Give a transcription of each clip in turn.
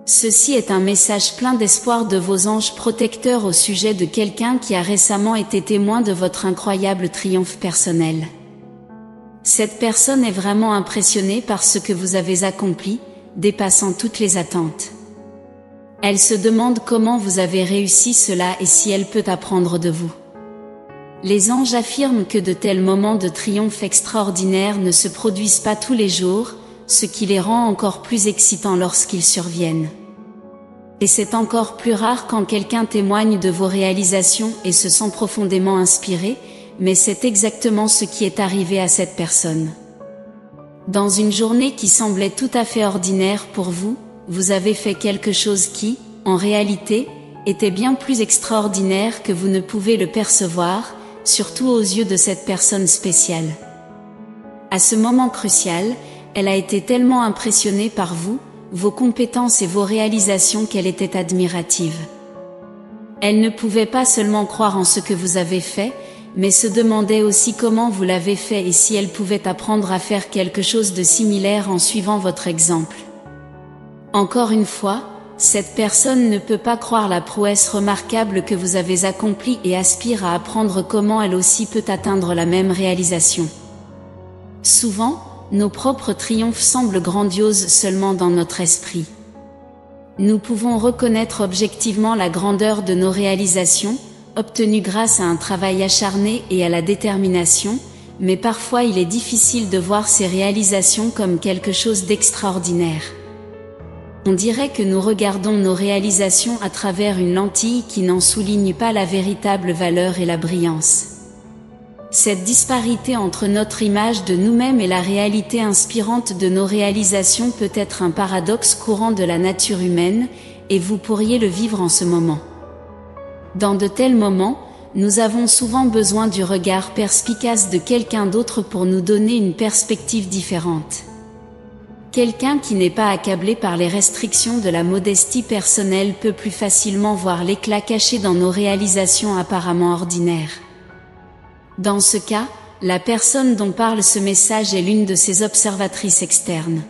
Ceci est un message plein d'espoir de vos anges protecteurs au sujet de quelqu'un qui a récemment été témoin de votre incroyable triomphe personnel. Cette personne est vraiment impressionnée par ce que vous avez accompli, dépassant toutes les attentes. Elle se demande comment vous avez réussi cela et si elle peut apprendre de vous. Les anges affirment que de tels moments de triomphe extraordinaires ne se produisent pas tous les jours, ce qui les rend encore plus excitants lorsqu'ils surviennent. Et c'est encore plus rare quand quelqu'un témoigne de vos réalisations et se sent profondément inspiré, mais c'est exactement ce qui est arrivé à cette personne. Dans une journée qui semblait tout à fait ordinaire pour vous, vous avez fait quelque chose qui, en réalité, était bien plus extraordinaire que vous ne pouvez le percevoir, surtout aux yeux de cette personne spéciale. À ce moment crucial, elle a été tellement impressionnée par vous, vos compétences et vos réalisations qu'elle était admirative. Elle ne pouvait pas seulement croire en ce que vous avez fait, mais se demandait aussi comment vous l'avez fait et si elle pouvait apprendre à faire quelque chose de similaire en suivant votre exemple. Encore une fois, cette personne ne peut pas croire la prouesse remarquable que vous avez accomplie et aspire à apprendre comment elle aussi peut atteindre la même réalisation. Souvent, nos propres triomphes semblent grandioses seulement dans notre esprit. Nous pouvons reconnaître objectivement la grandeur de nos réalisations, obtenues grâce à un travail acharné et à la détermination, mais parfois il est difficile de voir ces réalisations comme quelque chose d'extraordinaire. On dirait que nous regardons nos réalisations à travers une lentille qui n'en souligne pas la véritable valeur et la brillance. Cette disparité entre notre image de nous-mêmes et la réalité inspirante de nos réalisations peut être un paradoxe courant de la nature humaine, et vous pourriez le vivre en ce moment. Dans de tels moments, nous avons souvent besoin du regard perspicace de quelqu'un d'autre pour nous donner une perspective différente. Quelqu'un qui n'est pas accablé par les restrictions de la modestie personnelle peut plus facilement voir l'éclat caché dans nos réalisations apparemment ordinaires. Dans ce cas, la personne dont parle ce message est l'une de ces observatrices externes.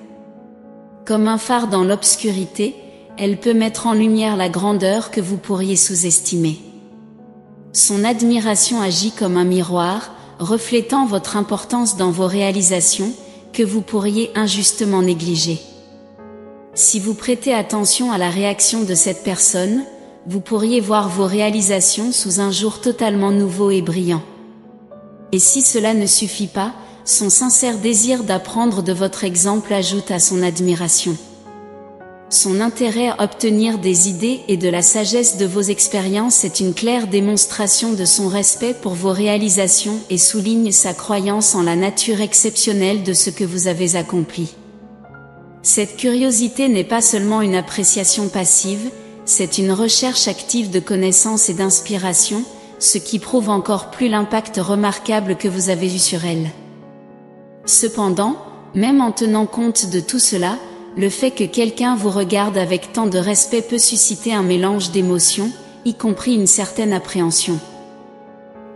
Comme un phare dans l'obscurité, elle peut mettre en lumière la grandeur que vous pourriez sous-estimer. Son admiration agit comme un miroir, reflétant votre importance dans vos réalisations, que vous pourriez injustement négliger. Si vous prêtez attention à la réaction de cette personne, vous pourriez voir vos réalisations sous un jour totalement nouveau et brillant. Et si cela ne suffit pas, son sincère désir d'apprendre de votre exemple ajoute à son admiration. Son intérêt à obtenir des idées et de la sagesse de vos expériences est une claire démonstration de son respect pour vos réalisations et souligne sa croyance en la nature exceptionnelle de ce que vous avez accompli. Cette curiosité n'est pas seulement une appréciation passive, c'est une recherche active de connaissances et d'inspiration, ce qui prouve encore plus l'impact remarquable que vous avez eu sur elle. Cependant, même en tenant compte de tout cela, le fait que quelqu'un vous regarde avec tant de respect peut susciter un mélange d'émotions, y compris une certaine appréhension.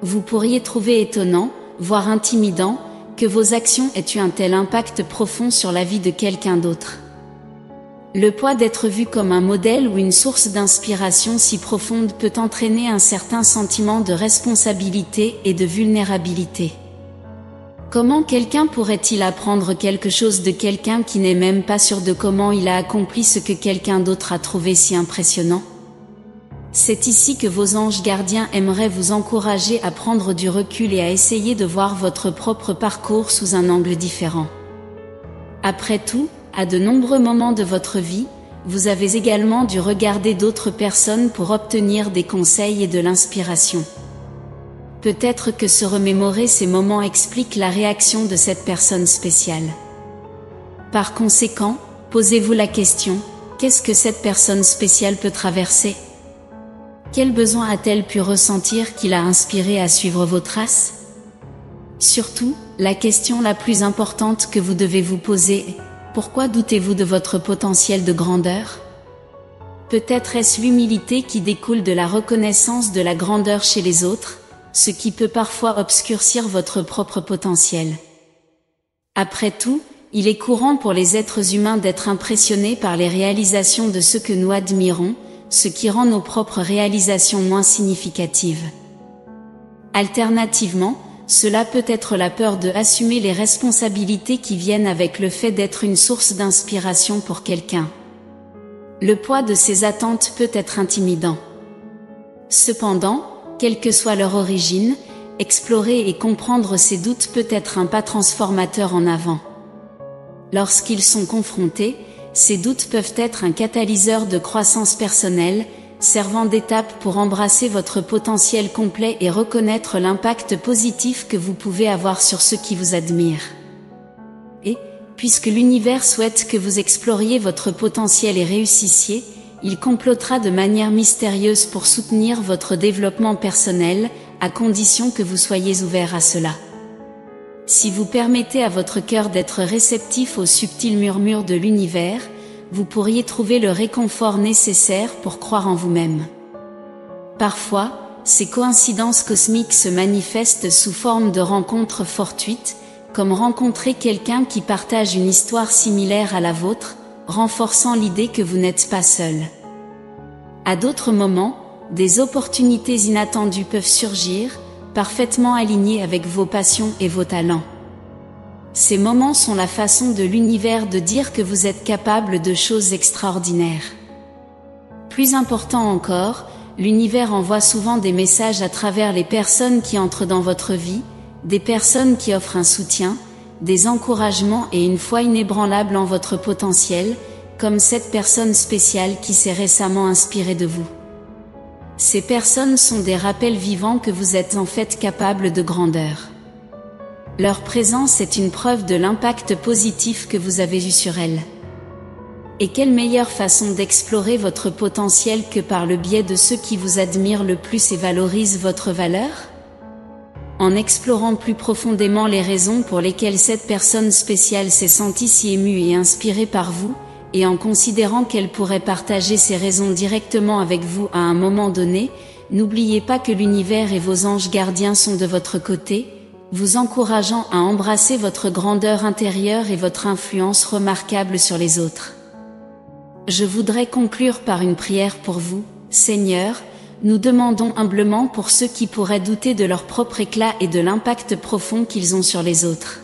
Vous pourriez trouver étonnant, voire intimidant, que vos actions aient eu un tel impact profond sur la vie de quelqu'un d'autre. Le poids d'être vu comme un modèle ou une source d'inspiration si profonde peut entraîner un certain sentiment de responsabilité et de vulnérabilité. Comment quelqu'un pourrait-il apprendre quelque chose de quelqu'un qui n'est même pas sûr de comment il a accompli ce que quelqu'un d'autre a trouvé si impressionnant? C'est ici que vos anges gardiens aimeraient vous encourager à prendre du recul et à essayer de voir votre propre parcours sous un angle différent. Après tout, à de nombreux moments de votre vie, vous avez également dû regarder d'autres personnes pour obtenir des conseils et de l'inspiration. Peut-être que se remémorer ces moments explique la réaction de cette personne spéciale. Par conséquent, posez-vous la question, qu'est-ce que cette personne spéciale peut traverser? Quel besoin a-t-elle pu ressentir qui l'a inspirée à suivre vos traces? Surtout, la question la plus importante que vous devez vous poser est: pourquoi doutez-vous de votre potentiel de grandeur? Peut-être est-ce l'humilité qui découle de la reconnaissance de la grandeur chez les autres, ce qui peut parfois obscurcir votre propre potentiel. Après tout, Il est courant pour les êtres humains d'être impressionnés par les réalisations de ceux que nous admirons, ce qui rend nos propres réalisations moins significatives. Alternativement, cela peut être la peur de assumer les responsabilités qui viennent avec le fait d'être une source d'inspiration pour quelqu'un. Le poids de ces attentes peut être intimidant. Cependant, quelle que soit leur origine, explorer et comprendre ces doutes peut être un pas transformateur en avant. Lorsqu'ils sont confrontés, ces doutes peuvent être un catalyseur de croissance personnelle, servant d'étape pour embrasser votre potentiel complet et reconnaître l'impact positif que vous pouvez avoir sur ceux qui vous admirent. Et, puisque l'univers souhaite que vous exploriez votre potentiel et réussissiez, il complotera de manière mystérieuse pour soutenir votre développement personnel, à condition que vous soyez ouvert à cela. Si vous permettez à votre cœur d'être réceptif aux subtils murmures de l'univers, vous pourriez trouver le réconfort nécessaire pour croire en vous-même. Parfois, ces coïncidences cosmiques se manifestent sous forme de rencontres fortuites, comme rencontrer quelqu'un qui partage une histoire similaire à la vôtre, renforçant l'idée que vous n'êtes pas seul. À d'autres moments, des opportunités inattendues peuvent surgir, parfaitement alignées avec vos passions et vos talents. Ces moments sont la façon de l'univers de dire que vous êtes capable de choses extraordinaires. Plus important encore, l'univers envoie souvent des messages à travers les personnes qui entrent dans votre vie, des personnes qui offrent un soutien, des encouragements et une foi inébranlable en votre potentiel, comme cette personne spéciale qui s'est récemment inspirée de vous. Ces personnes sont des rappels vivants que vous êtes en fait capable de grandeur. Leur présence est une preuve de l'impact positif que vous avez eu sur elles. Et quelle meilleure façon d'explorer votre potentiel que par le biais de ceux qui vous admirent le plus et valorisent votre valeur ? En explorant plus profondément les raisons pour lesquelles cette personne spéciale s'est sentie si émue et inspirée par vous, et en considérant qu'elle pourrait partager ces raisons directement avec vous à un moment donné, n'oubliez pas que l'univers et vos anges gardiens sont de votre côté, vous encourageant à embrasser votre grandeur intérieure et votre influence remarquable sur les autres. Je voudrais conclure par une prière pour vous, Seigneur. Nous demandons humblement pour ceux qui pourraient douter de leur propre éclat et de l'impact profond qu'ils ont sur les autres.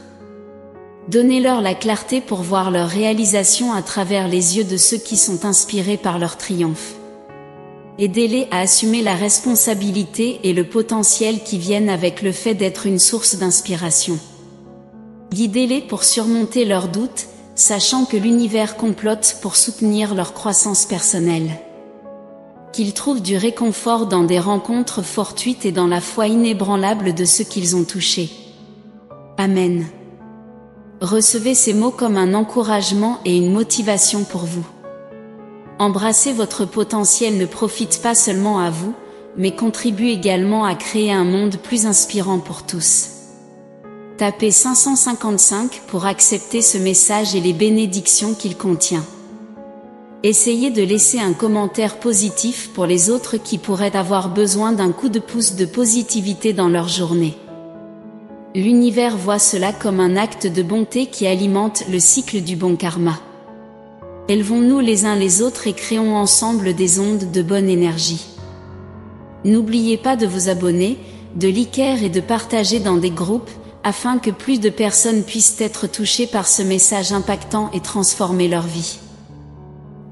Donnez-leur la clarté pour voir leur réalisation à travers les yeux de ceux qui sont inspirés par leur triomphe. Aidez-les à assumer la responsabilité et le potentiel qui viennent avec le fait d'être une source d'inspiration. Guidez-les pour surmonter leurs doutes, sachant que l'univers complote pour soutenir leur croissance personnelle. Qu'ils trouvent du réconfort dans des rencontres fortuites et dans la foi inébranlable de ceux qu'ils ont touchés. Amen. Recevez ces mots comme un encouragement et une motivation pour vous. Embrasser votre potentiel ne profite pas seulement à vous, mais contribue également à créer un monde plus inspirant pour tous. Tapez 555 pour accepter ce message et les bénédictions qu'il contient. Essayez de laisser un commentaire positif pour les autres qui pourraient avoir besoin d'un coup de pouce de positivité dans leur journée. L'univers voit cela comme un acte de bonté qui alimente le cycle du bon karma. Élevons-nous les uns les autres et créons ensemble des ondes de bonne énergie. N'oubliez pas de vous abonner, de liker et de partager dans des groupes, afin que plus de personnes puissent être touchées par ce message impactant et transformer leur vie.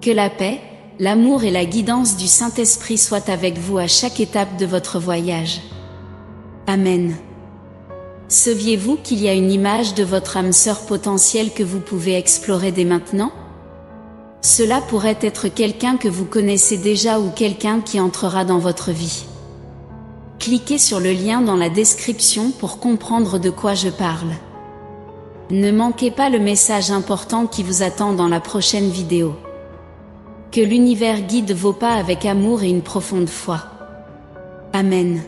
Que la paix, l'amour et la guidance du Saint-Esprit soient avec vous à chaque étape de votre voyage. Amen. Saviez-vous qu'il y a une image de votre âme sœur potentielle que vous pouvez explorer dès maintenant ? Cela pourrait être quelqu'un que vous connaissez déjà ou quelqu'un qui entrera dans votre vie. Cliquez sur le lien dans la description pour comprendre de quoi je parle. Ne manquez pas le message important qui vous attend dans la prochaine vidéo. Que l'univers guide vos pas avec amour et une profonde foi. Amen.